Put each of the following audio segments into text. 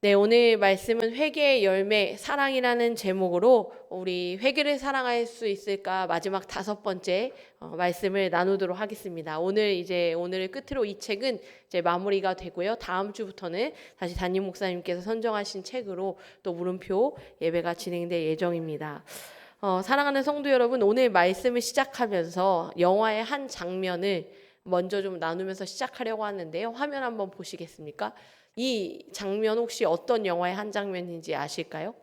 네, 오늘 말씀은 회개의 열매, 사랑이라는 제목으로 우리 회개를 사랑할 수 있을까 마지막 5번째 말씀을 나누도록 하겠습니다. 오늘을 끝으로 이 책은 이제 마무리가 되고요. 다음 주부터는 다시 담임 목사님께서 선정하신 책으로 또 물음표 예배가 진행될 예정입니다. 사랑하는 성도 여러분, 오늘 말씀을 시작하면서 영화의 한 장면을 먼저 좀 나누면서 시작하려고 하는데요. 화면 한번 보시겠습니까? 이 장면 혹시 어떤 영화의 한 장면인지 아실까요?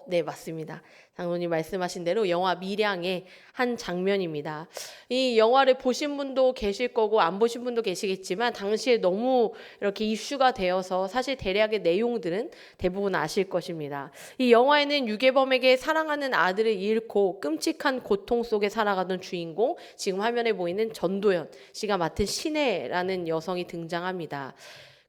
네, 맞습니다. 장로님 말씀하신 대로 영화 밀양의 한 장면입니다. 이 영화를 보신 분도 계실 거고 안 보신 분도 계시겠지만 당시에 너무 이렇게 이슈가 되어서 사실 대략의 내용들은 대부분 아실 것입니다. 이 영화에는 유괴범에게 사랑하는 아들을 잃고 끔찍한 고통 속에 살아가던 주인공, 지금 화면에 보이는 전도연 씨가 맡은 신혜라는 여성이 등장합니다.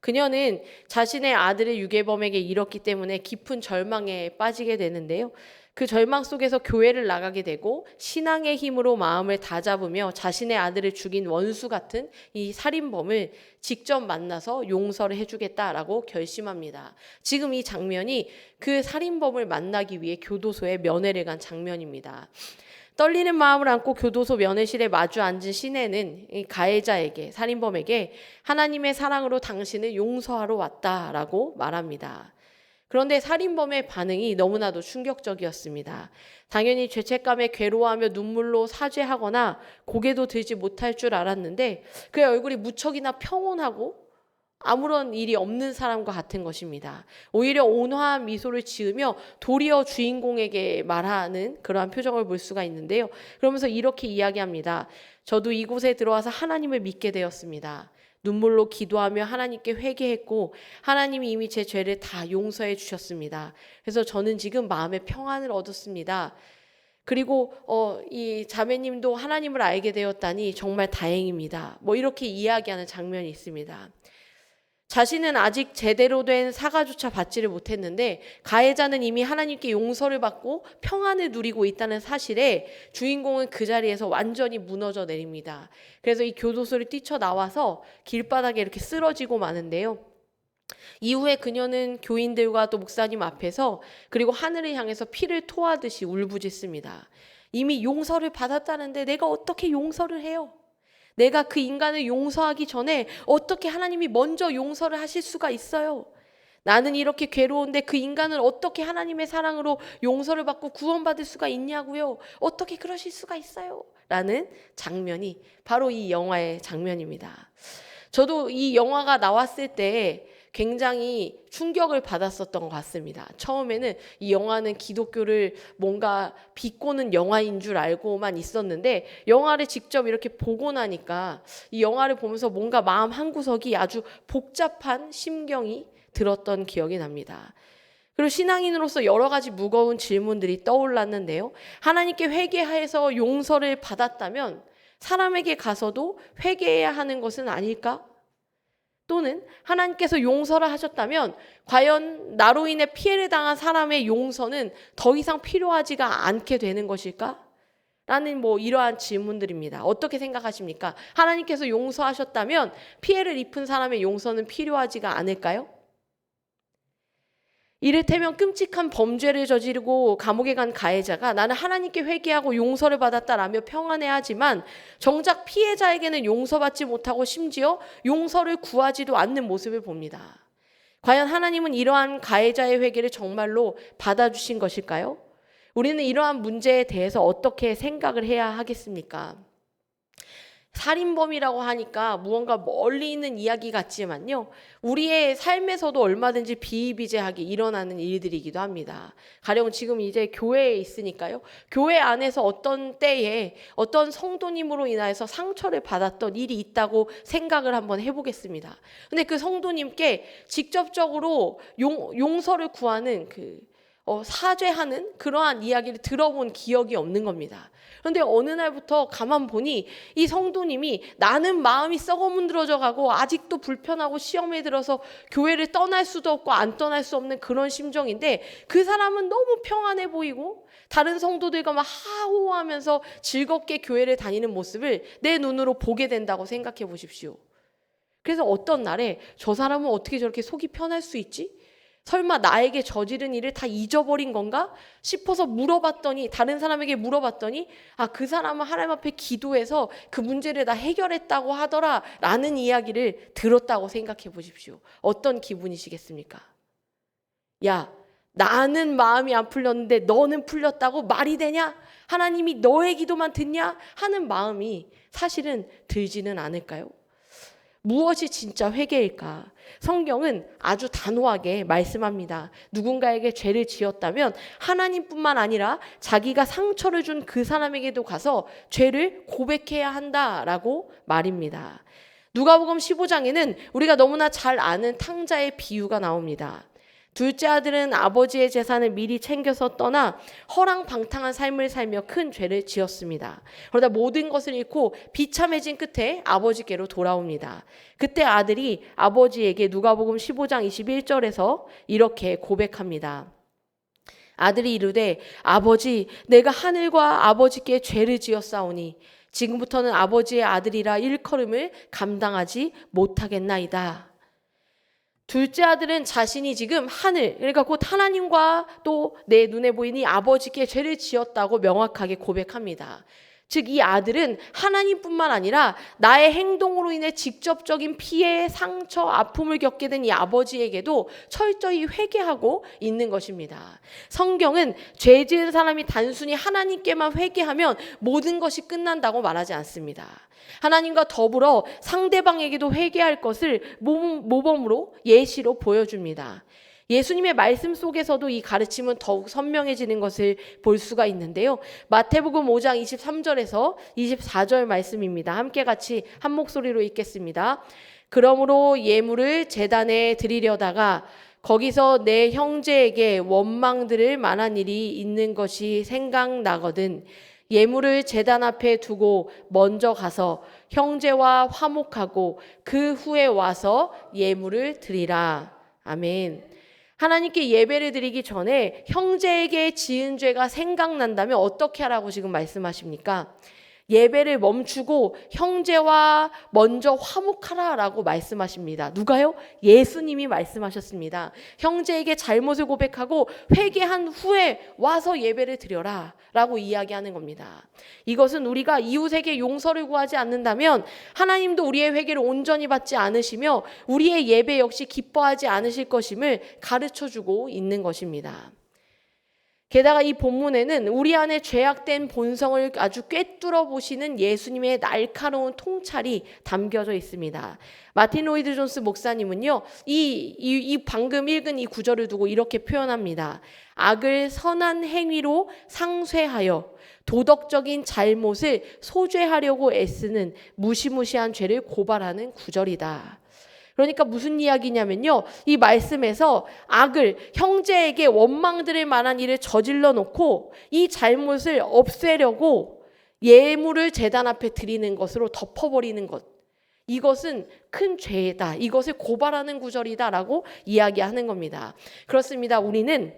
그녀는 자신의 아들을 유괴범에게 잃었기 때문에 깊은 절망에 빠지게 되는데요. 그 절망 속에서 교회를 나가게 되고 신앙의 힘으로 마음을 다잡으며 자신의 아들을 죽인 원수 같은 이 살인범을 직접 만나서 용서를 해주겠다라고 결심합니다. 지금 이 장면이 그 살인범을 만나기 위해 교도소에 면회를 간 장면입니다. 떨리는 마음을 안고 교도소 면회실에 마주 앉은 시내는 이 가해자에게, 살인범에게 하나님의 사랑으로 당신을 용서하러 왔다라고 말합니다. 그런데 살인범의 반응이 너무나도 충격적이었습니다. 당연히 죄책감에 괴로워하며 눈물로 사죄하거나 고개도 들지 못할 줄 알았는데 그의 얼굴이 무척이나 평온하고 아무런 일이 없는 사람과 같은 것입니다. 오히려 온화한 미소를 지으며 도리어 주인공에게 말하는 그러한 표정을 볼 수가 있는데요. 그러면서 이렇게 이야기합니다. 저도 이곳에 들어와서 하나님을 믿게 되었습니다. 눈물로 기도하며 하나님께 회개했고 하나님이 이미 제 죄를 다 용서해 주셨습니다. 그래서 저는 지금 마음의 평안을 얻었습니다. 그리고 이 자매님도 하나님을 알게 되었다니 정말 다행입니다. 뭐 이렇게 이야기하는 장면이 있습니다. 자신은 아직 제대로 된 사과조차 받지를 못했는데 가해자는 이미 하나님께 용서를 받고 평안을 누리고 있다는 사실에 주인공은 그 자리에서 완전히 무너져 내립니다. 그래서 이 교도소를 뛰쳐나와서 길바닥에 이렇게 쓰러지고 마는데요. 이후에 그녀는 교인들과 또 목사님 앞에서 그리고 하늘을 향해서 피를 토하듯이 울부짖습니다. 이미 용서를 받았다는데 내가 어떻게 용서를 해요? 내가 그 인간을 용서하기 전에 어떻게 하나님이 먼저 용서를 하실 수가 있어요? 나는 이렇게 괴로운데 그 인간은 어떻게 하나님의 사랑으로 용서를 받고 구원받을 수가 있냐고요? 어떻게 그러실 수가 있어요? 라는 장면이 바로 이 영화의 장면입니다. 저도 이 영화가 나왔을 때 굉장히 충격을 받았었던 것 같습니다. 처음에는 이 영화는 기독교를 뭔가 비꼬는 영화인 줄 알고만 있었는데 영화를 직접 이렇게 보고 나니까 이 영화를 보면서 뭔가 마음 한구석이 아주 복잡한 심경이 들었던 기억이 납니다. 그리고 신앙인으로서 여러 가지 무거운 질문들이 떠올랐는데요. 하나님께 회개해서 용서를 받았다면 사람에게 가서도 회개해야 하는 것은 아닐까? 또는 하나님께서 용서를 하셨다면 과연 나로 인해 피해를 당한 사람의 용서는 더 이상 필요하지가 않게 되는 것일까? 라는 이러한 질문들입니다. 어떻게 생각하십니까? 하나님께서 용서하셨다면 피해를 입은 사람의 용서는 필요하지가 않을까요? 이를테면 끔찍한 범죄를 저지르고 감옥에 간 가해자가 나는 하나님께 회개하고 용서를 받았다라며 평안해하지만 정작 피해자에게는 용서받지 못하고 심지어 용서를 구하지도 않는 모습을 봅니다. 과연 하나님은 이러한 가해자의 회개를 정말로 받아주신 것일까요? 우리는 이러한 문제에 대해서 어떻게 생각을 해야 하겠습니까? 살인범이라고 하니까 무언가 멀리 있는 이야기 같지만요. 우리의 삶에서도 얼마든지 비일비재하게 일어나는 일들이기도 합니다. 가령 지금 이제 교회에 있으니까요. 교회 안에서 어떤 때에 어떤 성도님으로 인하여서 상처를 받았던 일이 있다고 생각을 한번 해보겠습니다. 근데 그 성도님께 직접적으로 용서를 구하는 사죄하는 그러한 이야기를 들어본 기억이 없는 겁니다. 그런데 어느 날부터 가만 보니 이 성도님이 나는 마음이 썩어 문드러져 가고 아직도 불편하고 시험에 들어서 교회를 떠날 수도 없고 안 떠날 수 없는 그런 심정인데 그 사람은 너무 평안해 보이고 다른 성도들과 막 하호하면서 즐겁게 교회를 다니는 모습을 내 눈으로 보게 된다고 생각해 보십시오. 그래서 어떤 날에 저 사람은 어떻게 저렇게 속이 편할 수 있지? 설마 나에게 저지른 일을 다 잊어버린 건가 싶어서 물어봤더니, 다른 사람에게 물어봤더니, 아, 그 사람은 하나님 앞에 기도해서 그 문제를 다 해결했다고 하더라 라는 이야기를 들었다고 생각해 보십시오. 어떤 기분이시겠습니까? 야, 나는 마음이 안 풀렸는데 너는 풀렸다고 말이 되냐? 하나님이 너의 기도만 듣냐? 하는 마음이 사실은 들지는 않을까요? 무엇이 진짜 회개일까? 성경은 아주 단호하게 말씀합니다. 누군가에게 죄를 지었다면 하나님뿐만 아니라 자기가 상처를 준 그 사람에게도 가서 죄를 고백해야 한다라고 말입니다. 누가복음 15장에는 우리가 너무나 잘 아는 탕자의 비유가 나옵니다. 둘째 아들은 아버지의 재산을 미리 챙겨서 떠나 허랑방탕한 삶을 살며 큰 죄를 지었습니다. 그러다 모든 것을 잃고 비참해진 끝에 아버지께로 돌아옵니다. 그때 아들이 아버지에게 누가복음 15장 21절에서 이렇게 고백합니다. 아들이 이르되 아버지, 내가 하늘과 아버지께 죄를 지었사오니 지금부터는 아버지의 아들이라 일컬음을 감당하지 못하겠나이다. 둘째 아들은 자신이 지금 하늘, 그러니까 곧 하나님과 또 내 눈에 보이니 아버지께 죄를 지었다고 명확하게 고백합니다. 즉 이 아들은 하나님뿐만 아니라 나의 행동으로 인해 직접적인 피해, 상처, 아픔을 겪게 된 이 아버지에게도 철저히 회개하고 있는 것입니다. 성경은 죄 지은 사람이 단순히 하나님께만 회개하면 모든 것이 끝난다고 말하지 않습니다. 하나님과 더불어 상대방에게도 회개할 것을 모범으로 예시로 보여줍니다. 예수님의 말씀 속에서도 이 가르침은 더욱 선명해지는 것을 볼 수가 있는데요. 마태복음 5장 23절에서 24절 말씀입니다. 함께 같이 한 목소리로 읽겠습니다. 그러므로 예물을 제단에 드리려다가 거기서 내 형제에게 원망들을 만한 일이 있는 것이 생각나거든 예물을 제단 앞에 두고 먼저 가서 형제와 화목하고 그 후에 와서 예물을 드리라. 아멘. 하나님께 예배를 드리기 전에 형제에게 지은 죄가 생각난다면 어떻게 하라고 지금 말씀하십니까? 예배를 멈추고 형제와 먼저 화목하라라고 말씀하십니다. 누가요? 예수님이 말씀하셨습니다. 형제에게 잘못을 고백하고 회개한 후에 와서 예배를 드려라 라고 이야기하는 겁니다. 이것은 우리가 이웃에게 용서를 구하지 않는다면 하나님도 우리의 회개를 온전히 받지 않으시며 우리의 예배 역시 기뻐하지 않으실 것임을 가르쳐주고 있는 것입니다. 게다가 이 본문에는 우리 안에 죄악된 본성을 아주 꿰뚫어 보시는 예수님의 날카로운 통찰이 담겨져 있습니다. 마틴 로이드 존스 목사님은요, 이 방금 읽은 이 구절을 두고 이렇게 표현합니다. 악을 선한 행위로 상쇄하여 도덕적인 잘못을 소죄하려고 애쓰는 무시무시한 죄를 고발하는 구절이다. 그러니까 무슨 이야기냐면요. 이 말씀에서 악을 형제에게 원망드릴 만한 일을 저질러 놓고 이 잘못을 없애려고 예물을 제단 앞에 드리는 것으로 덮어버리는 것. 이것은 큰 죄다. 이것을 고발하는 구절이다라고 이야기하는 겁니다. 그렇습니다. 우리는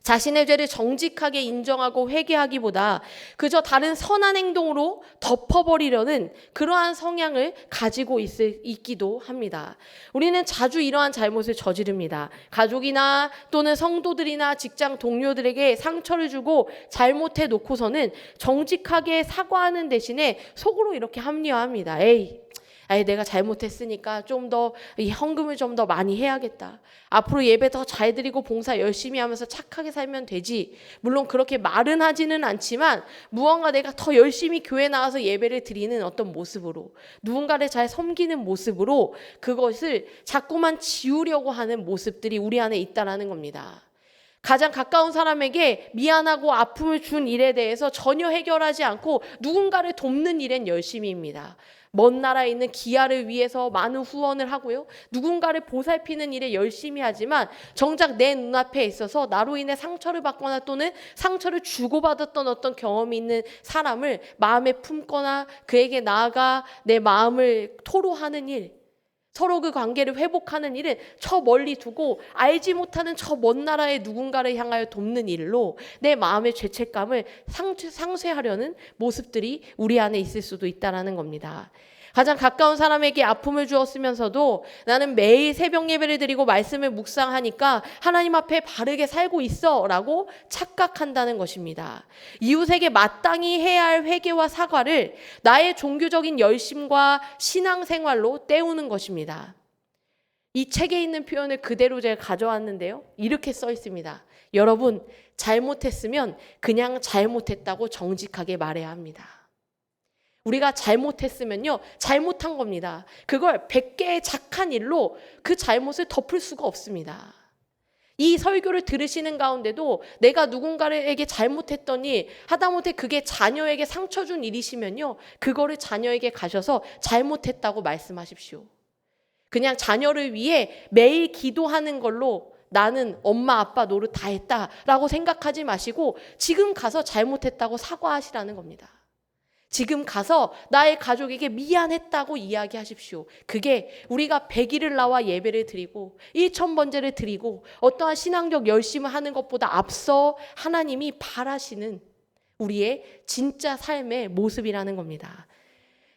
자신의 죄를 정직하게 인정하고 회개하기보다 그저 다른 선한 행동으로 덮어버리려는 그러한 성향을 가지고 있기도 합니다. 우리는 자주 이러한 잘못을 저지릅니다. 가족이나 또는 성도들이나 직장 동료들에게 상처를 주고 잘못해 놓고서는 정직하게 사과하는 대신에 속으로 이렇게 합리화합니다. 내가 잘못했으니까 좀 더 이 헌금을 좀 더 많이 해야겠다. 앞으로 예배 더 잘 드리고 봉사 열심히 하면서 착하게 살면 되지. 물론 그렇게 말은 하지는 않지만 무언가 내가 더 열심히 교회 나와서 예배를 드리는 어떤 모습으로 누군가를 잘 섬기는 모습으로 그것을 자꾸만 지우려고 하는 모습들이 우리 안에 있다라는 겁니다. 가장 가까운 사람에게 미안하고 아픔을 준 일에 대해서 전혀 해결하지 않고 누군가를 돕는 일엔 열심히입니다. 먼 나라에 있는 기아를 위해서 많은 후원을 하고요. 누군가를 보살피는 일에 열심히 하지만 정작 내 눈앞에 있어서 나로 인해 상처를 받거나 또는 상처를 주고받았던 어떤 경험이 있는 사람을 마음에 품거나 그에게 나아가 내 마음을 토로하는 일, 서로 그 관계를 회복하는 일은 저 멀리 두고 알지 못하는 저 먼 나라의 누군가를 향하여 돕는 일로 내 마음의 죄책감을 상쇄하려는 모습들이 우리 안에 있을 수도 있다는 겁니다. 가장 가까운 사람에게 아픔을 주었으면서도 나는 매일 새벽 예배를 드리고 말씀을 묵상하니까 하나님 앞에 바르게 살고 있어 라고 착각한다는 것입니다. 이웃에게 마땅히 해야 할 회개와 사과를 나의 종교적인 열심과 신앙생활로 때우는 것입니다. 이 책에 있는 표현을 그대로 제가 가져왔는데요. 이렇게 써 있습니다. 여러분, 잘못했으면 그냥 잘못했다고 정직하게 말해야 합니다. 우리가 잘못했으면요, 잘못한 겁니다. 그걸 100개의 착한 일로 그 잘못을 덮을 수가 없습니다. 이 설교를 들으시는 가운데도 내가 누군가에게 잘못했더니 하다못해 그게 자녀에게 상처 준 일이시면요, 그거를 자녀에게 가셔서 잘못했다고 말씀하십시오. 그냥 자녀를 위해 매일 기도하는 걸로 나는 엄마 아빠 노릇 다 했다라고 생각하지 마시고 지금 가서 잘못했다고 사과하시라는 겁니다. 지금 가서 나의 가족에게 미안했다고 이야기하십시오. 그게 우리가 100일을 나와 예배를 드리고 1000번제를 드리고 어떠한 신앙적 열심을 하는 것보다 앞서 하나님이 바라시는 우리의 진짜 삶의 모습이라는 겁니다.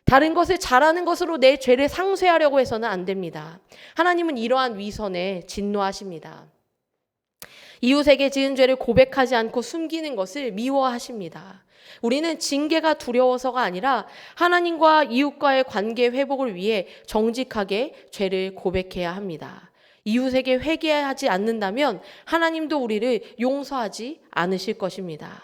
다른 것을 잘하는 것으로 내 죄를 상쇄하려고 해서는 안 됩니다. 하나님은 이러한 위선에 진노하십니다. 이웃에게 지은 죄를 고백하지 않고 숨기는 것을 미워하십니다. 우리는 징계가 두려워서가 아니라 하나님과 이웃과의 관계 회복을 위해 정직하게 죄를 고백해야 합니다. 이웃에게 회개하지 않는다면 하나님도 우리를 용서하지 않으실 것입니다.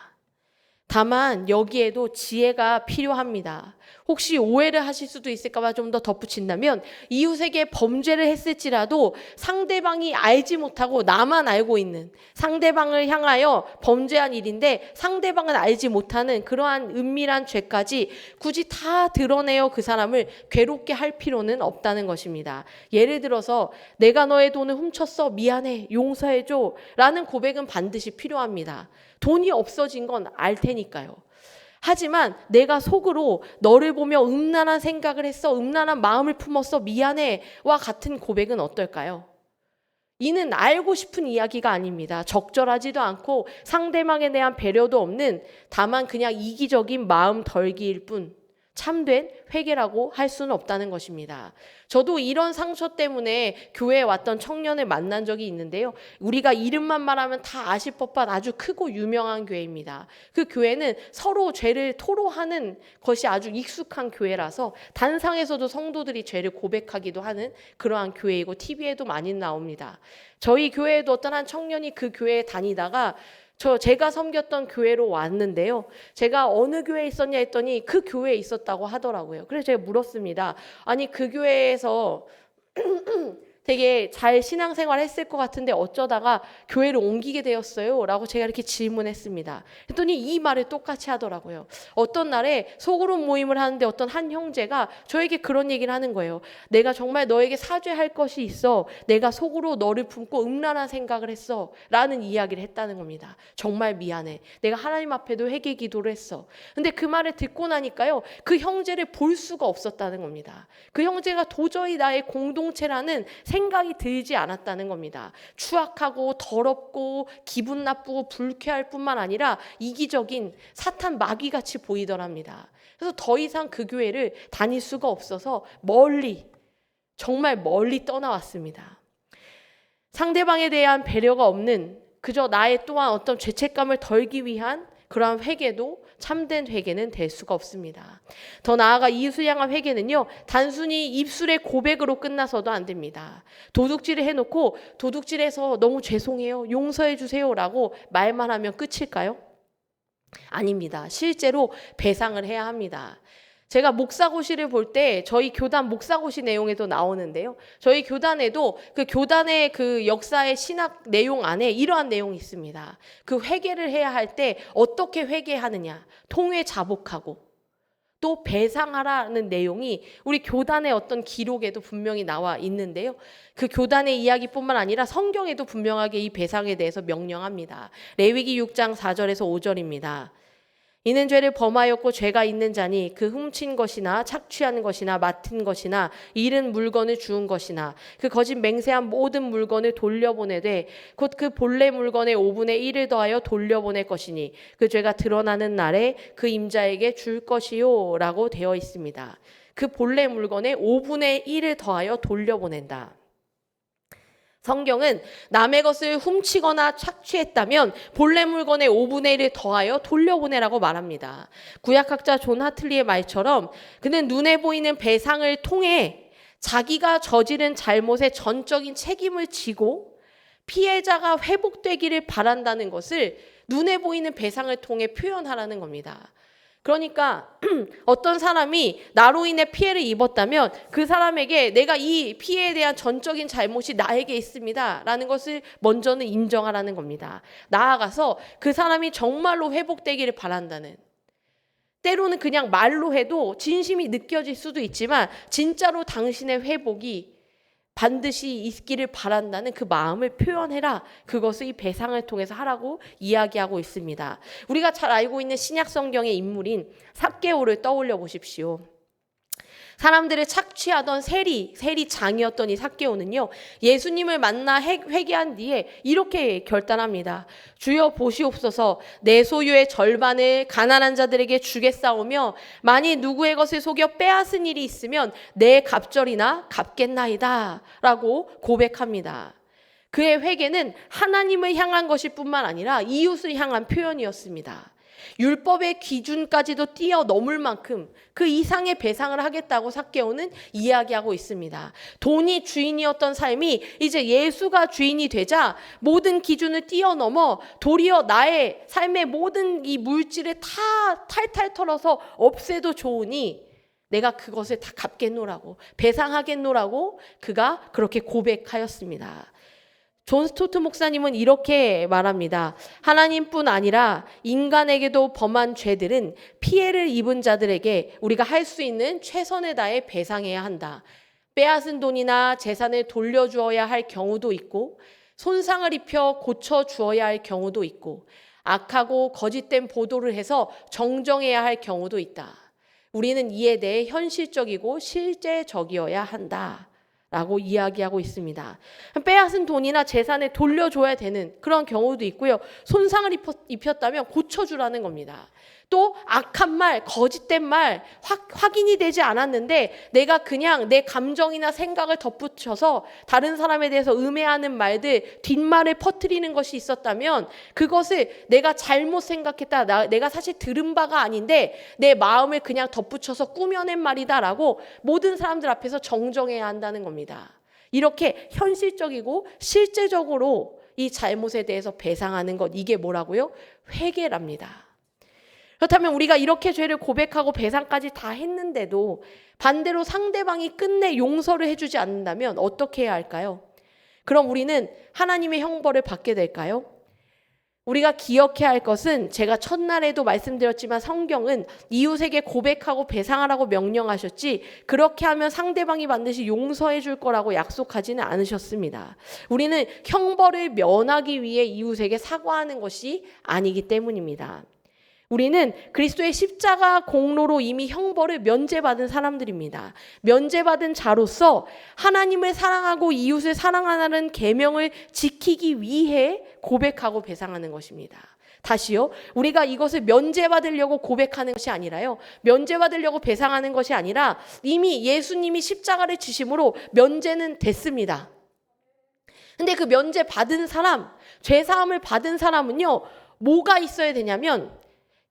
다만 여기에도 지혜가 필요합니다. 혹시 오해를 하실 수도 있을까 봐 좀 더 덧붙인다면 이웃에게 범죄를 했을지라도 상대방이 알지 못하고 나만 알고 있는, 상대방을 향하여 범죄한 일인데 상대방은 알지 못하는 그러한 은밀한 죄까지 굳이 다 드러내어 그 사람을 괴롭게 할 필요는 없다는 것입니다. 예를 들어서 내가 너의 돈을 훔쳤어, 미안해, 용서해줘 라는 고백은 반드시 필요합니다. 돈이 없어진 건 알 테니까요. 하지만 내가 속으로 너를 보며 음란한 생각을 했어, 음란한 마음을 품었어, 미안해와 같은 고백은 어떨까요? 이는 알고 싶은 이야기가 아닙니다. 적절하지도 않고 상대방에 대한 배려도 없는, 다만 그냥 이기적인 마음 덜기일 뿐 참된 회개라고 할 수는 없다는 것입니다. 저도 이런 상처 때문에 교회에 왔던 청년을 만난 적이 있는데요. 우리가 이름만 말하면 다 아실 법한 아주 크고 유명한 교회입니다. 그 교회는 서로 죄를 토로하는 것이 아주 익숙한 교회라서 단상에서도 성도들이 죄를 고백하기도 하는 그러한 교회이고 TV에도 많이 나옵니다. 저희 교회에도 어떤 한 청년이 그 교회에 다니다가 제가 섬겼던 교회로 왔는데요. 제가 어느 교회에 있었냐 했더니 그 교회에 있었다고 하더라고요. 그래서 제가 물었습니다. 아니 그 교회에서 되게 잘 신앙생활 했을 것 같은데 어쩌다가 교회를 옮기게 되었어요? 라고 제가 이렇게 질문했습니다. 그랬더니 이 말을 똑같이 하더라고요. 어떤 날에 소그룹 모임을 하는데 어떤 한 형제가 저에게 그런 얘기를 하는 거예요. 내가 정말 너에게 사죄할 것이 있어. 내가 속으로 너를 품고 음란한 생각을 했어. 라는 이야기를 했다는 겁니다. 정말 미안해. 내가 하나님 앞에도 회개 기도를 했어. 근데 그 말을 듣고 나니까요. 그 형제를 볼 수가 없었다는 겁니다. 그 형제가 도저히 나의 공동체라는 생각이 들지 않았다는 겁니다. 추악하고 더럽고 기분 나쁘고 불쾌할 뿐만 아니라 이기적인 사탄 마귀같이 보이더랍니다. 그래서 더 이상 그 교회를 다닐 수가 없어서 멀리, 정말 멀리 떠나왔습니다. 상대방에 대한 배려가 없는, 그저 나의 또한 어떤 죄책감을 덜기 위한 그러한 회개도 참된 회개는 될 수가 없습니다. 더 나아가 이웃을 향한 회개는요, 단순히 입술의 고백으로 끝나서도 안 됩니다. 도둑질을 해놓고 도둑질해서 너무 죄송해요, 용서해 주세요 라고 말만 하면 끝일까요? 아닙니다. 실제로 배상을 해야 합니다. 제가 목사고시를 볼 때 저희 교단 목사고시 내용에도 나오는데요. 저희 교단에도 그 교단의 그 역사의 신학 내용 안에 이러한 내용이 있습니다. 그 회개를 해야 할 때 어떻게 회개하느냐, 통회 자복하고 또 배상하라는 내용이 우리 교단의 어떤 기록에도 분명히 나와 있는데요. 그 교단의 이야기뿐만 아니라 성경에도 분명하게 이 배상에 대해서 명령합니다. 레위기 6장 4절에서 5절입니다. 이는 죄를 범하였고 죄가 있는 자니 그 훔친 것이나 착취한 것이나 맡은 것이나 잃은 물건을 주운 것이나 그 거짓 맹세한 모든 물건을 돌려보내되 곧 그 본래 물건의 5분의 1을 더하여 돌려보낼 것이니 그 죄가 드러나는 날에 그 임자에게 줄 것이요 라고 되어 있습니다. 그 본래 물건의 5분의 1을 더하여 돌려보낸다. 성경은 남의 것을 훔치거나 착취했다면 본래 물건의 5분의 1을 더하여 돌려보내라고 말합니다. 구약학자 존 하틀리의 말처럼 그는 눈에 보이는 배상을 통해 자기가 저지른 잘못의 전적인 책임을 지고 피해자가 회복되기를 바란다는 것을 눈에 보이는 배상을 통해 표현하라는 겁니다. 그러니까 어떤 사람이 나로 인해 피해를 입었다면 그 사람에게 내가 이 피해에 대한 전적인 잘못이 나에게 있습니다 라는 것을 먼저는 인정하라는 겁니다. 나아가서 그 사람이 정말로 회복되기를 바란다는, 때로는 그냥 말로 해도 진심이 느껴질 수도 있지만 진짜로 당신의 회복이 반드시 있기를 바란다는 그 마음을 표현해라. 그것을 이 배상을 통해서 하라고 이야기하고 있습니다. 우리가 잘 알고 있는 신약 성경의 인물인 삭개오를 떠올려 보십시오. 사람들을 착취하던 세리장이었던 이 삭개오는요, 예수님을 만나 회개한 뒤에 이렇게 결단합니다. 주여 보시옵소서, 내 소유의 절반을 가난한 자들에게 주겠사오며 만일 누구의 것을 속여 빼앗은 일이 있으면 내 갑절이나 갚겠나이다 라고 고백합니다. 그의 회개는 하나님을 향한 것일 뿐만 아니라 이웃을 향한 표현이었습니다. 율법의 기준까지도 뛰어넘을 만큼 그 이상의 배상을 하겠다고 삭개오는 이야기하고 있습니다. 돈이 주인이었던 삶이 이제 예수가 주인이 되자 모든 기준을 뛰어넘어 도리어 나의 삶의 모든 이 물질을 다 탈탈 털어서 없애도 좋으니 내가 그것을 다 갚겠노라고, 배상하겠노라고 그가 그렇게 고백하였습니다. 존 스토트 목사님은 이렇게 말합니다. 하나님뿐 아니라 인간에게도 범한 죄들은 피해를 입은 자들에게 우리가 할 수 있는 최선을 다해 배상해야 한다. 빼앗은 돈이나 재산을 돌려주어야 할 경우도 있고 손상을 입혀 고쳐주어야 할 경우도 있고 악하고 거짓된 보도를 해서 정정해야 할 경우도 있다. 우리는 이에 대해 현실적이고 실제적이어야 한다 라고 이야기하고 있습니다. 빼앗은 돈이나 재산을 돌려줘야 되는 그런 경우도 있고요. 손상을 입혔다면 고쳐주라는 겁니다. 또 악한 말, 거짓된 말, 확인이 되지 않았는데 내가 그냥 내 감정이나 생각을 덧붙여서 다른 사람에 대해서 음해하는 말들, 뒷말을 퍼뜨리는 것이 있었다면 그것을 내가 잘못 생각했다, 내가 사실 들은 바가 아닌데 내 마음을 그냥 덧붙여서 꾸며낸 말이다라고 모든 사람들 앞에서 정정해야 한다는 겁니다. 이렇게 현실적이고 실제적으로 이 잘못에 대해서 배상하는 것, 이게 뭐라고요? 회개랍니다. 그렇다면 우리가 이렇게 죄를 고백하고 배상까지 다 했는데도 반대로 상대방이 끝내 용서를 해주지 않는다면 어떻게 해야 할까요? 그럼 우리는 하나님의 형벌을 받게 될까요? 우리가 기억해야 할 것은 제가 첫날에도 말씀드렸지만 성경은 이웃에게 고백하고 배상하라고 명령하셨지 그렇게 하면 상대방이 반드시 용서해 줄 거라고 약속하지는 않으셨습니다. 우리는 형벌을 면하기 위해 이웃에게 사과하는 것이 아니기 때문입니다. 우리는 그리스도의 십자가 공로로 이미 형벌을 면제받은 사람들입니다. 면제받은 자로서 하나님을 사랑하고 이웃을 사랑하는 계명을 지키기 위해 고백하고 배상하는 것입니다. 다시요, 우리가 이것을 면제받으려고 고백하는 것이 아니라요, 면제받으려고 배상하는 것이 아니라 이미 예수님이 십자가를 지심으로 면제는 됐습니다. 근데 그 면제받은 사람, 죄사함을 받은 사람은요, 뭐가 있어야 되냐면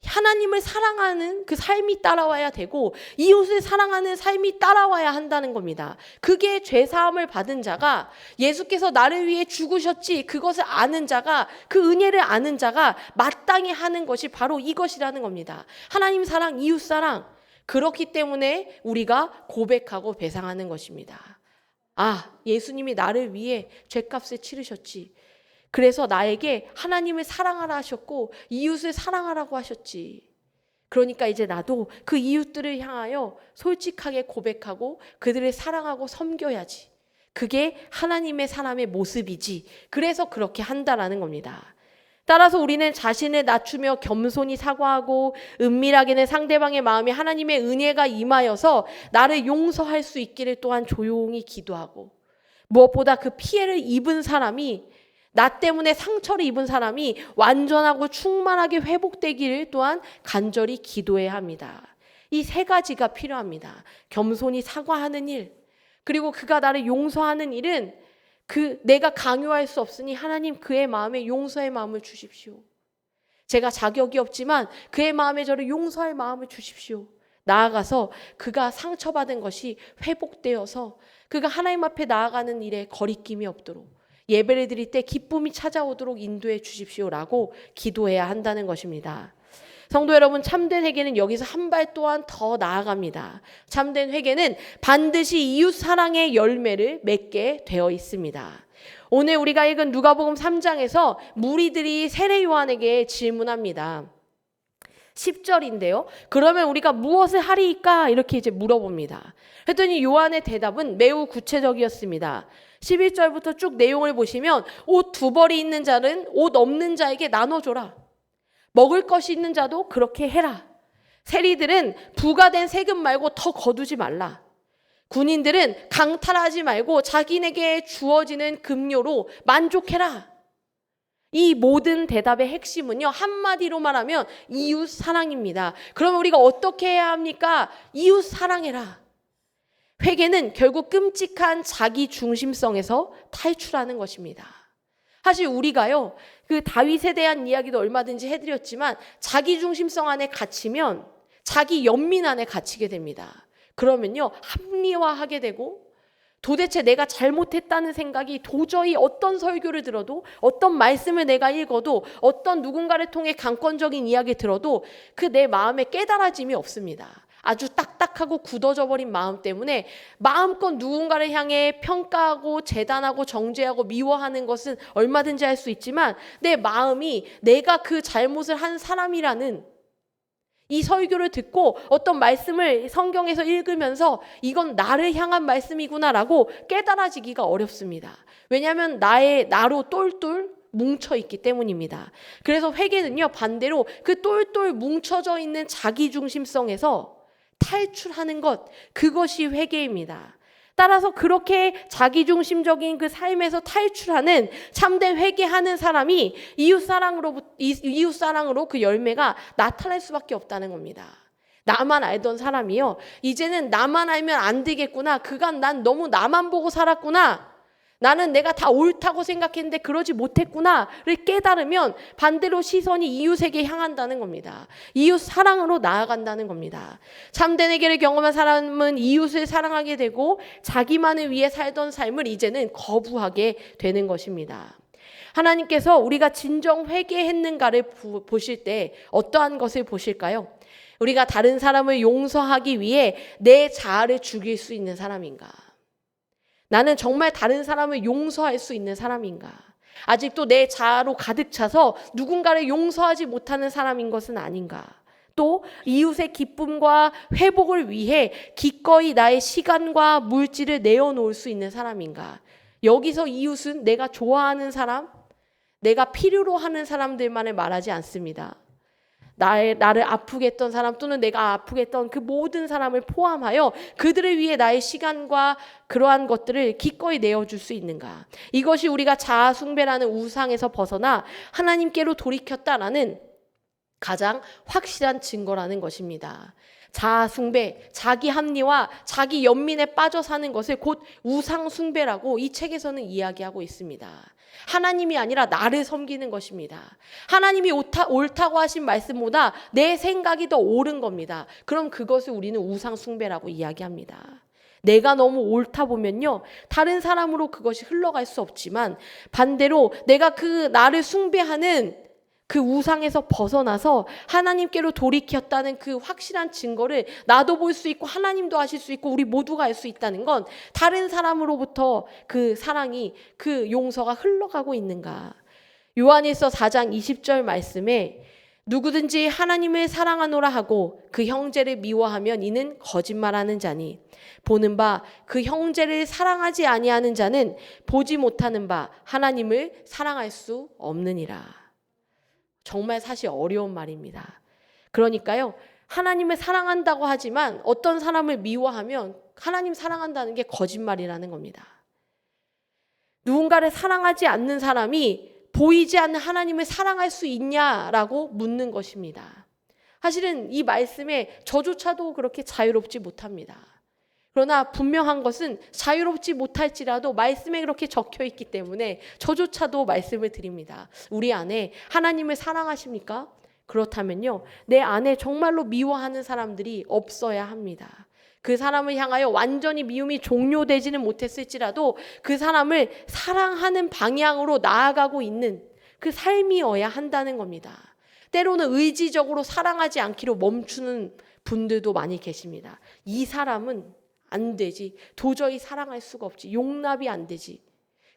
하나님을 사랑하는 그 삶이 따라와야 되고 이웃을 사랑하는 삶이 따라와야 한다는 겁니다. 그게 죄사함을 받은 자가, 예수께서 나를 위해 죽으셨지 그것을 아는 자가, 그 은혜를 아는 자가 마땅히 하는 것이 바로 이것이라는 겁니다. 하나님 사랑, 이웃 사랑. 그렇기 때문에 우리가 고백하고 배상하는 것입니다. 아, 예수님이 나를 위해 죄값을 치르셨지. 그래서 나에게 하나님을 사랑하라 하셨고 이웃을 사랑하라고 하셨지. 그러니까 이제 나도 그 이웃들을 향하여 솔직하게 고백하고 그들을 사랑하고 섬겨야지. 그게 하나님의 사람의 모습이지. 그래서 그렇게 한다라는 겁니다. 따라서 우리는 자신을 낮추며 겸손히 사과하고 은밀하게는 상대방의 마음에 하나님의 은혜가 임하여서 나를 용서할 수 있기를 또한 조용히 기도하고, 무엇보다 그 피해를 입은 사람이, 나 때문에 상처를 입은 사람이 완전하고 충만하게 회복되기를 또한 간절히 기도해야 합니다. 이 세 가지가 필요합니다. 겸손히 사과하는 일, 그리고 그가 나를 용서하는 일은 내가 강요할 수 없으니 하나님 그의 마음에 용서의 마음을 주십시오. 제가 자격이 없지만 그의 마음에 저를 용서할 마음을 주십시오. 나아가서 그가 상처받은 것이 회복되어서 그가 하나님 앞에 나아가는 일에 거리낌이 없도록, 예배를 드릴 때 기쁨이 찾아오도록 인도해 주십시오라고 기도해야 한다는 것입니다. 성도 여러분, 참된 회개는 여기서 한 발 또한 더 나아갑니다. 참된 회개는 반드시 이웃 사랑의 열매를 맺게 되어 있습니다. 오늘 우리가 읽은 누가복음 3장에서 무리들이 세례 요한에게 질문합니다. 10절인데요. 그러면 우리가 무엇을 하리이까? 이렇게 이제 물어봅니다. 그랬더니 요한의 대답은 매우 구체적이었습니다. 11절부터 쭉 내용을 보시면 옷 2벌이 있는 자는 옷 없는 자에게 나눠줘라. 먹을 것이 있는 자도 그렇게 해라. 세리들은 부과된 세금 말고 더 거두지 말라. 군인들은 강탈하지 말고 자기네게 주어지는 급료로 만족해라. 이 모든 대답의 핵심은요, 한마디로 말하면 이웃 사랑입니다. 그러면 우리가 어떻게 해야 합니까? 이웃 사랑해라. 회개는 결국 끔찍한 자기 중심성에서 탈출하는 것입니다. 사실 우리가요, 그 다윗에 대한 이야기도 얼마든지 해드렸지만 자기 중심성 안에 갇히면 자기 연민 안에 갇히게 됩니다. 그러면요, 합리화하게 되고 도대체 내가 잘못했다는 생각이 도저히 어떤 설교를 들어도, 어떤 말씀을 내가 읽어도, 어떤 누군가를 통해 강권적인 이야기 들어도 그 내 마음에 깨달아짐이 없습니다. 아주 딱딱하고 굳어져 버린 마음 때문에 마음껏 누군가를 향해 평가하고 재단하고 정죄하고 미워하는 것은 얼마든지 할 수 있지만 내 마음이 내가 그 잘못을 한 사람이라는 이 설교를 듣고 어떤 말씀을 성경에서 읽으면서 이건 나를 향한 말씀이구나라고 깨달아지기가 어렵습니다. 왜냐하면 나로 똘똘 뭉쳐있기 때문입니다. 그래서 회개는요, 반대로 그 똘똘 뭉쳐져 있는 자기중심성에서 탈출하는 것, 그것이 회개입니다. 따라서 그렇게 자기중심적인 그 삶에서 탈출하는 참된 회개하는 사람이 이웃사랑으로 그 열매가 나타날 수밖에 없다는 겁니다. 나만 알던 사람이요, 이제는 나만 알면 안 되겠구나. 그간 난 너무 나만 보고 살았구나. 나는 내가 다 옳다고 생각했는데 그러지 못했구나를 깨달으면 반대로 시선이 이웃에게 향한다는 겁니다. 이웃 사랑으로 나아간다는 겁니다. 참된 회개를 경험한 사람은 이웃을 사랑하게 되고 자기만을 위해 살던 삶을 이제는 거부하게 되는 것입니다. 하나님께서 우리가 진정 회개했는가를 보실 때 어떠한 것을 보실까요? 우리가 다른 사람을 용서하기 위해 내 자아를 죽일 수 있는 사람인가? 나는 정말 다른 사람을 용서할 수 있는 사람인가? 아직도 내 자아로 가득 차서 누군가를 용서하지 못하는 사람인 것은 아닌가? 또 이웃의 기쁨과 회복을 위해 기꺼이 나의 시간과 물질을 내어놓을 수 있는 사람인가? 여기서 이웃은 내가 좋아하는 사람, 내가 필요로 하는 사람들만을 말하지 않습니다. 나를 아프게 했던 사람 또는 내가 아프게 했던 그 모든 사람을 포함하여 그들을 위해 나의 시간과 그러한 것들을 기꺼이 내어줄 수 있는가? 이것이 우리가 자아 숭배라는 우상에서 벗어나 하나님께로 돌이켰다라는 가장 확실한 증거라는 것입니다. 자아 숭배, 자기 합리화, 자기 연민에 빠져 사는 것을 곧 우상 숭배라고 이 책에서는 이야기하고 있습니다. 하나님이 아니라 나를 섬기는 것입니다. 하나님이 옳다고 하신 말씀보다 내 생각이 더 옳은 겁니다. 그럼 그것을 우리는 우상 숭배라고 이야기합니다. 내가 너무 옳다 보면요, 다른 사람으로 그것이 흘러갈 수 없지만 반대로 내가 그 나를 숭배하는 그 우상에서 벗어나서 하나님께로 돌이켰다는 그 확실한 증거를 나도 볼 수 있고 하나님도 하실 수 있고 우리 모두가 알 수 있다는 건 다른 사람으로부터 그 사랑이, 그 용서가 흘러가고 있는가? 요한일서 4장 20절 말씀에 누구든지 하나님을 사랑하노라 하고 그 형제를 미워하면 이는 거짓말하는 자니 보는 바 그 형제를 사랑하지 아니하는 자는 보지 못하는 바 하나님을 사랑할 수 없느니라. 정말 사실 어려운 말입니다. 그러니까요, 하나님을 사랑한다고 하지만 어떤 사람을 미워하면 하나님 사랑한다는 게 거짓말이라는 겁니다. 누군가를 사랑하지 않는 사람이 보이지 않는 하나님을 사랑할 수 있냐라고 묻는 것입니다. 사실은 이 말씀에 저조차도 그렇게 자유롭지 못합니다. 그러나 분명한 것은 자유롭지 못할지라도 말씀에 그렇게 적혀 있기 때문에 저조차도 말씀을 드립니다. 우리 안에 하나님을 사랑하십니까? 그렇다면요, 내 안에 정말로 미워하는 사람들이 없어야 합니다. 그 사람을 향하여 완전히 미움이 종료되지는 못했을지라도 그 사람을 사랑하는 방향으로 나아가고 있는 그 삶이어야 한다는 겁니다. 때로는 의지적으로 사랑하지 않기로 멈추는 분들도 많이 계십니다. 이 사람은 안 되지. 도저히 사랑할 수가 없지. 용납이 안 되지.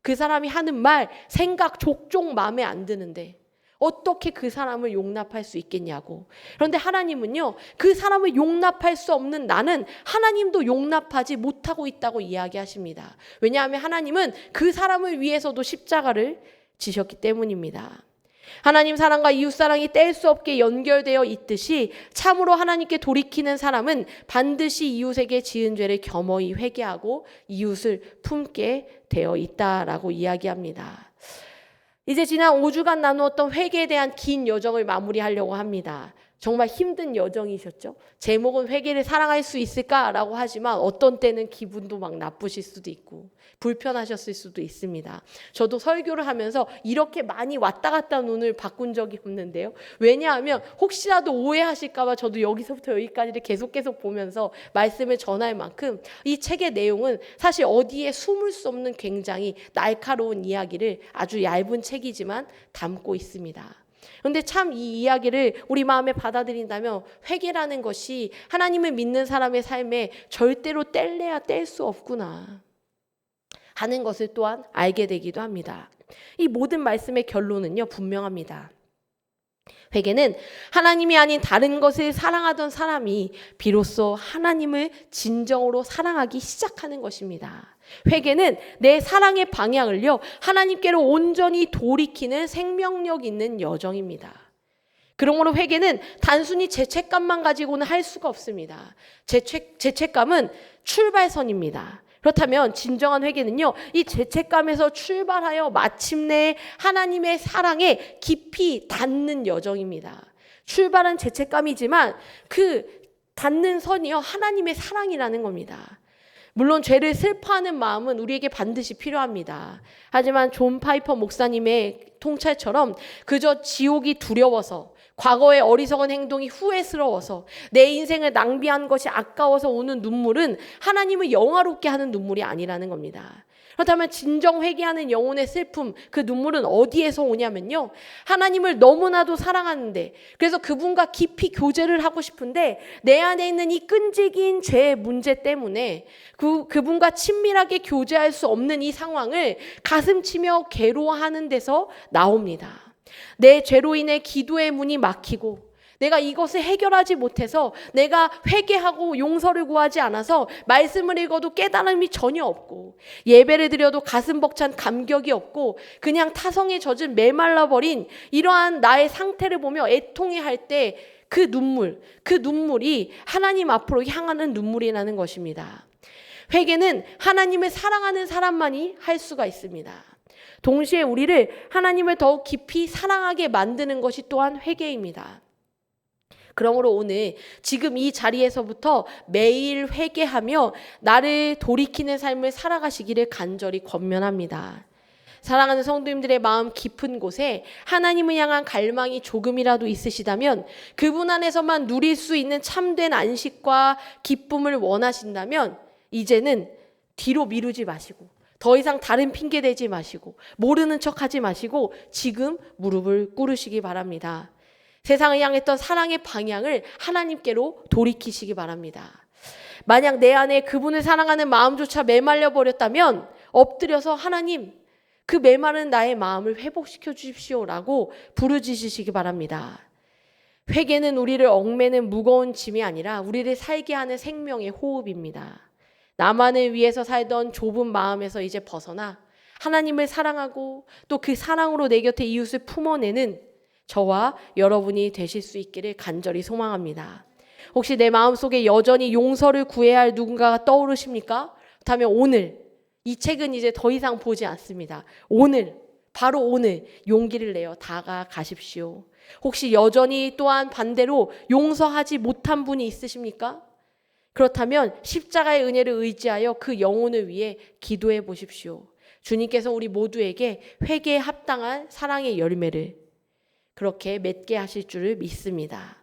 그 사람이 하는 말, 생각, 족족 마음에 안 드는데 어떻게 그 사람을 용납할 수 있겠냐고. 그런데 하나님은요, 그 사람을 용납할 수 없는 나는 하나님도 용납하지 못하고 있다고 이야기하십니다. 왜냐하면 하나님은 그 사람을 위해서도 십자가를 지셨기 때문입니다. 하나님 사랑과 이웃 사랑이 뗄 수 없게 연결되어 있듯이 참으로 하나님께 돌이키는 사람은 반드시 이웃에게 지은 죄를 겸허히 회개하고 이웃을 품게 되어 있다라고 이야기합니다. 이제 지난 5주간 나누었던 회개에 대한 긴 여정을 마무리하려고 합니다. 정말 힘든 여정이셨죠? 제목은 회개를 사랑할 수 있을까라고 하지만 어떤 때는 기분도 막 나쁘실 수도 있고 불편하셨을 수도 있습니다. 저도 설교를 하면서 이렇게 많이 왔다 갔다 눈을 바꾼 적이 없는데요. 왜냐하면 혹시라도 오해하실까 봐 저도 여기서부터 여기까지를 계속 보면서 말씀을 전할 만큼 이 책의 내용은 사실 어디에 숨을 수 없는 굉장히 날카로운 이야기를 아주 얇은 책이지만 담고 있습니다. 그런데 참 이 이야기를 우리 마음에 받아들인다면 회개라는 것이 하나님을 믿는 사람의 삶에 절대로 뗄래야 뗄 수 없구나 하는 것을 또한 알게 되기도 합니다. 이 모든 말씀의 결론은요, 분명합니다. 회개는 하나님이 아닌 다른 것을 사랑하던 사람이 비로소 하나님을 진정으로 사랑하기 시작하는 것입니다. 회개는 내 사랑의 방향을요, 하나님께로 온전히 돌이키는 생명력 있는 여정입니다. 그러므로 회개는 단순히 죄책감만 가지고는 할 수가 없습니다. 죄책감은 출발선입니다. 그렇다면 진정한 회개는요, 이 죄책감에서 출발하여 마침내 하나님의 사랑에 깊이 닿는 여정입니다. 출발은 죄책감이지만 그 닿는 선이요, 하나님의 사랑이라는 겁니다. 물론 죄를 슬퍼하는 마음은 우리에게 반드시 필요합니다. 하지만 존 파이퍼 목사님의 통찰처럼 그저 지옥이 두려워서, 과거의 어리석은 행동이 후회스러워서, 내 인생을 낭비한 것이 아까워서 오는 눈물은 하나님을 영화롭게 하는 눈물이 아니라는 겁니다. 그렇다면 진정 회개하는 영혼의 슬픔, 그 눈물은 어디에서 오냐면요, 하나님을 너무나도 사랑하는데, 그래서 그분과 깊이 교제를 하고 싶은데 내 안에 있는 이 끈질긴 죄의 문제 때문에 그분과 친밀하게 교제할 수 없는 이 상황을 가슴치며 괴로워하는 데서 나옵니다. 내 죄로 인해 기도의 문이 막히고, 내가 이것을 해결하지 못해서, 내가 회개하고 용서를 구하지 않아서 말씀을 읽어도 깨달음이 전혀 없고, 예배를 드려도 가슴 벅찬 감격이 없고, 그냥 타성에 젖은 메말라버린 이러한 나의 상태를 보며 애통해할 때 그 눈물이 하나님 앞으로 향하는 눈물이라는 것입니다. 회개는 하나님을 사랑하는 사람만이 할 수가 있습니다. 동시에 우리를 하나님을 더욱 깊이 사랑하게 만드는 것이 또한 회개입니다. 그러므로 오늘 지금 이 자리에서부터 매일 회개하며 나를 돌이키는 삶을 살아가시기를 간절히 권면합니다. 사랑하는 성도님들의 마음 깊은 곳에 하나님을 향한 갈망이 조금이라도 있으시다면, 그분 안에서만 누릴 수 있는 참된 안식과 기쁨을 원하신다면 이제는 뒤로 미루지 마시고, 더 이상 다른 핑계 대지 마시고, 모르는 척하지 마시고 지금 무릎을 꿇으시기 바랍니다. 세상을 향했던 사랑의 방향을 하나님께로 돌이키시기 바랍니다. 만약 내 안에 그분을 사랑하는 마음조차 메말려 버렸다면 엎드려서 하나님, 그 메마른 나의 마음을 회복시켜 주십시오라고 부르짖으시기 바랍니다. 회개는 우리를 얽매는 무거운 짐이 아니라 우리를 살게 하는 생명의 호흡입니다. 나만을 위해서 살던 좁은 마음에서 이제 벗어나 하나님을 사랑하고 또 그 사랑으로 내 곁에 이웃을 품어내는 저와 여러분이 되실 수 있기를 간절히 소망합니다. 혹시 내 마음속에 여전히 용서를 구해야 할 누군가가 떠오르십니까? 그렇다면 오늘, 이 책은 이제 더 이상 보지 않습니다. 오늘, 바로 오늘 용기를 내어 다가가십시오. 혹시 여전히 또한 반대로 용서하지 못한 분이 있으십니까? 그렇다면 십자가의 은혜를 의지하여 그 영혼을 위해 기도해 보십시오. 주님께서 우리 모두에게 회개에 합당한 사랑의 열매를 그렇게 맺게 하실 줄을 믿습니다.